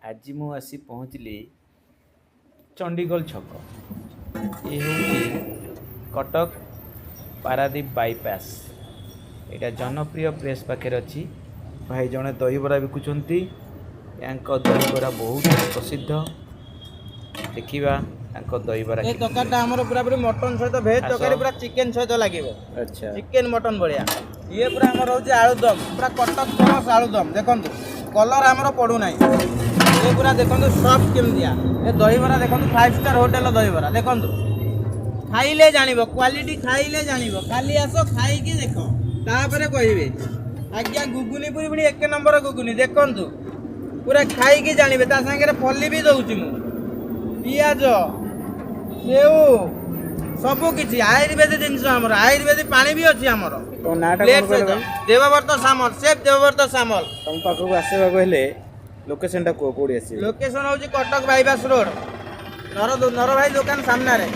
आज मु आसी पहुँचली चंडीगढ़ छक। ये हूँ कटक पारादीप बाईपास। यहाँ जनप्रिय प्रेस पाखे अच्छी भाई जड़े दहीबरा बिकुंट। दहीबरा बहुत प्रसिद्ध। देखा दहीबरा ये तरकारीटा हमर पूरा पूरी मटन सहित भेज तरकारी पूरा चिकेन सहित लागिवो। अच्छा चिकेन मटन बढ़िया। ये पूरा हमर होची आलूदम पूरा कटक फेमस आलूदम देखंतु कलर हमर पडू नाही। ये पूरा देखंतु सॉफ्ट केम दिया। ये दहीबरा देखंतु 5 स्टार होटल दहीबरा देखंतु खाइले जानिबो क्वालिटी खाइले जानिबो खाली आसो खाई की देखो तापरे कहिबे आज्ञा गुगुनी पूरी पूरी एक नंबर गुगुनी देखंतु पूरा खाई की जानिबे ता संगे फली भी दउची मु पियाज सेऊ सबु किछि आयुर्वेदिक जिनिस हमर आयुर्वेदिक पानी भी अछि हमर। तो नाटा कोन कहले देवव्रत सामल सेफ देवव्रत सामल। तुम पाखु आसेबा कहले लोकेशनटा कोडी आसी लोकेशन होची कटक बाईपास रोड नर भाई दुकान सामने रे।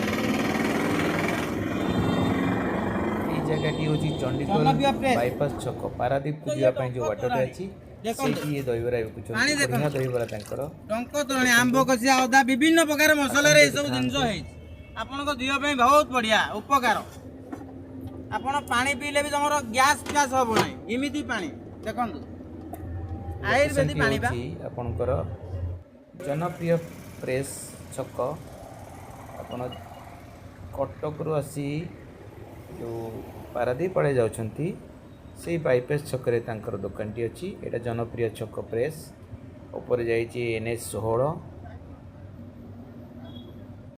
जगह होची चंडीगढ़ बाईपास छक पारादीप को जीवा पई जो वाटर अछि सेठी ये दहीबरा बिकुचन। बढ़िया दहीबरा तांकर टंक तोरणी आंब कसिया अदा विभिन्न प्रकार मसला रे सब जिंस है आपन को दियो पई बहुत बढ़िया उपकार। आपन पानी पीले भी तमरो गैस गैस हो नै इमिति पानी देखंतु आयुर्वेदिक पानी बा आपनकर जनप्रिय प्रेस छक। आपन कटक रु आसी जो पारादीप पड़े जाउछंती से बाईपास छकरे तांकर दुकानटी अच्छी। एटा जनप्रिय छक प्रेस ऊपर जाइए NH 16